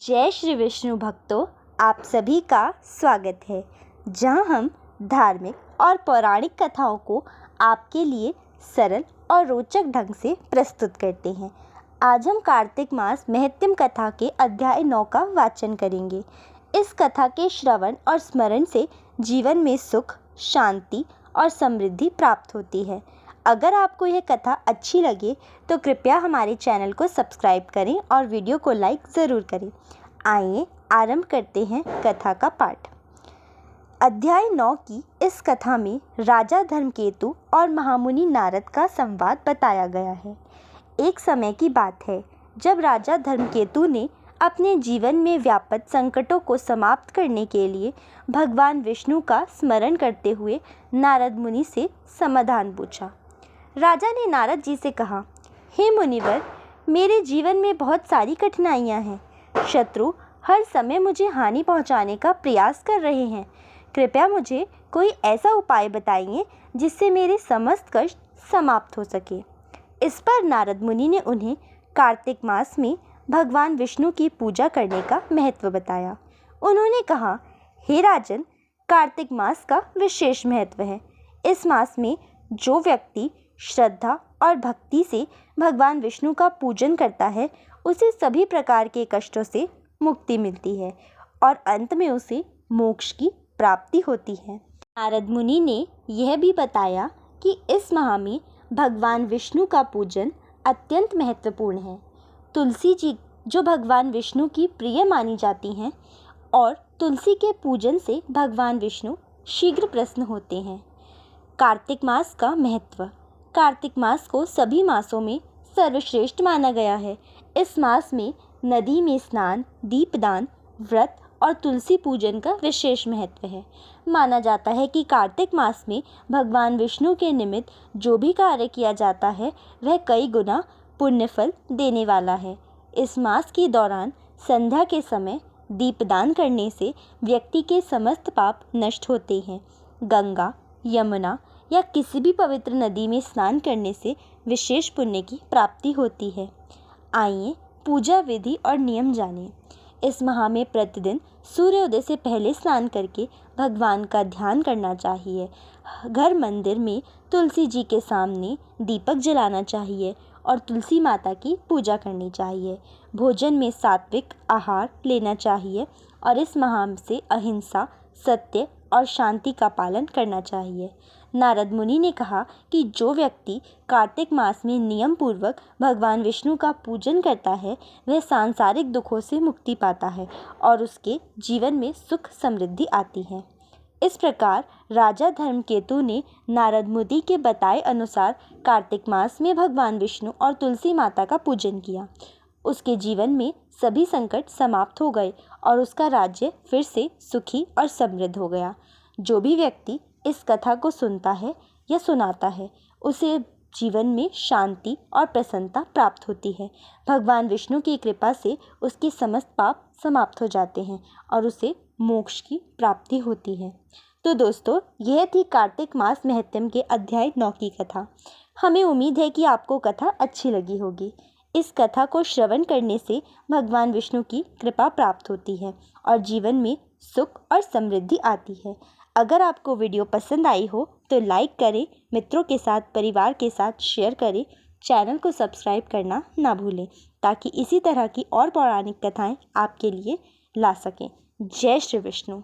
जय श्री विष्णु भक्तों, आप सभी का स्वागत है, जहां हम धार्मिक और पौराणिक कथाओं को आपके लिए सरल और रोचक ढंग से प्रस्तुत करते हैं। आज हम कार्तिक मास महत्म कथा के अध्याय 9 का वाचन करेंगे। इस कथा के श्रवण और स्मरण से जीवन में सुख, शांति और समृद्धि प्राप्त होती है। अगर आपको यह कथा अच्छी लगे तो कृपया हमारे चैनल को सब्सक्राइब करें और वीडियो को लाइक ज़रूर करें। आइए आरंभ करते हैं कथा का पाठ। अध्याय 9 की इस कथा में राजा धर्मकेतु और महामुनि नारद का संवाद बताया गया है। एक समय की बात है जब राजा धर्मकेतु ने अपने जीवन में व्याप्त संकटों को समाप्त करने के लिए भगवान विष्णु का स्मरण करते हुए नारद मुनि से समाधान पूछा। राजा ने नारद जी से कहा, हे मुनिवर, मेरे जीवन में बहुत सारी कठिनाइयां हैं। शत्रु हर समय मुझे हानि पहुंचाने का प्रयास कर रहे हैं। कृपया मुझे कोई ऐसा उपाय बताइए जिससे मेरे समस्त कष्ट समाप्त हो सके। इस पर नारद मुनि ने उन्हें कार्तिक मास में भगवान विष्णु की पूजा करने का महत्व बताया। उन्होंने कहा, हे राजन, कार्तिक मास का विशेष महत्व है। इस मास में जो व्यक्ति श्रद्धा और भक्ति से भगवान विष्णु का पूजन करता है, उसे सभी प्रकार के कष्टों से मुक्ति मिलती है और अंत में उसे मोक्ष की प्राप्ति होती है। नारद मुनि ने यह भी बताया कि इस माह में भगवान विष्णु का पूजन अत्यंत महत्वपूर्ण है। तुलसी जी जो भगवान विष्णु की प्रिय मानी जाती हैं और तुलसी के पूजन से भगवान विष्णु शीघ्र प्रसन्न होते हैं। कार्तिक मास का महत्व। कार्तिक मास को सभी मासों में सर्वश्रेष्ठ माना गया है। इस मास में नदी में स्नान, दीपदान, व्रत और तुलसी पूजन का विशेष महत्व है। माना जाता है कि कार्तिक मास में भगवान विष्णु के निमित्त जो भी कार्य किया जाता है वह कई गुना पुण्यफल देने वाला है। इस मास के दौरान संध्या के समय दीपदान करने से व्यक्ति के समस्त पाप नष्ट होते हैं। गंगा, यमुना या किसी भी पवित्र नदी में स्नान करने से विशेष पुण्य की प्राप्ति होती है। आइए पूजा विधि और नियम जानें। इस माह में प्रतिदिन सूर्योदय से पहले स्नान करके भगवान का ध्यान करना चाहिए। घर मंदिर में तुलसी जी के सामने दीपक जलाना चाहिए और तुलसी माता की पूजा करनी चाहिए। भोजन में सात्विक आहार लेना चाहिए और इस माह से अहिंसा, सत्य और शांति का पालन करना चाहिए। नारद मुनि ने कहा कि जो व्यक्ति कार्तिक मास में नियम पूर्वक भगवान विष्णु का पूजन करता है वह सांसारिक दुखों से मुक्ति पाता है और उसके जीवन में सुख समृद्धि आती है। इस प्रकार राजा धर्मकेतु ने नारद मुनि के बताए अनुसार कार्तिक मास में भगवान विष्णु और तुलसी माता का पूजन किया। उसके जीवन में सभी संकट समाप्त हो गए और उसका राज्य फिर से सुखी और समृद्ध हो गया। जो भी व्यक्ति इस कथा को सुनता है या सुनाता है उसे जीवन में शांति और प्रसन्नता प्राप्त होती है। भगवान विष्णु की कृपा से उसके समस्त पाप समाप्त हो जाते हैं और उसे मोक्ष की प्राप्ति होती है। तो दोस्तों, यह थी कार्तिक मास महत्म के अध्याय 9 की कथा। हमें उम्मीद है कि आपको कथा अच्छी लगी होगी। इस कथा को श्रवण करने से भगवान विष्णु की कृपा प्राप्त होती है और जीवन में सुख और समृद्धि आती है। अगर आपको वीडियो पसंद आई हो तो लाइक करें, मित्रों के साथ, परिवार के साथ शेयर करें, चैनल को सब्सक्राइब करना ना भूलें ताकि इसी तरह की और पौराणिक कथाएं आपके लिए ला सकें। जय श्री विष्णु।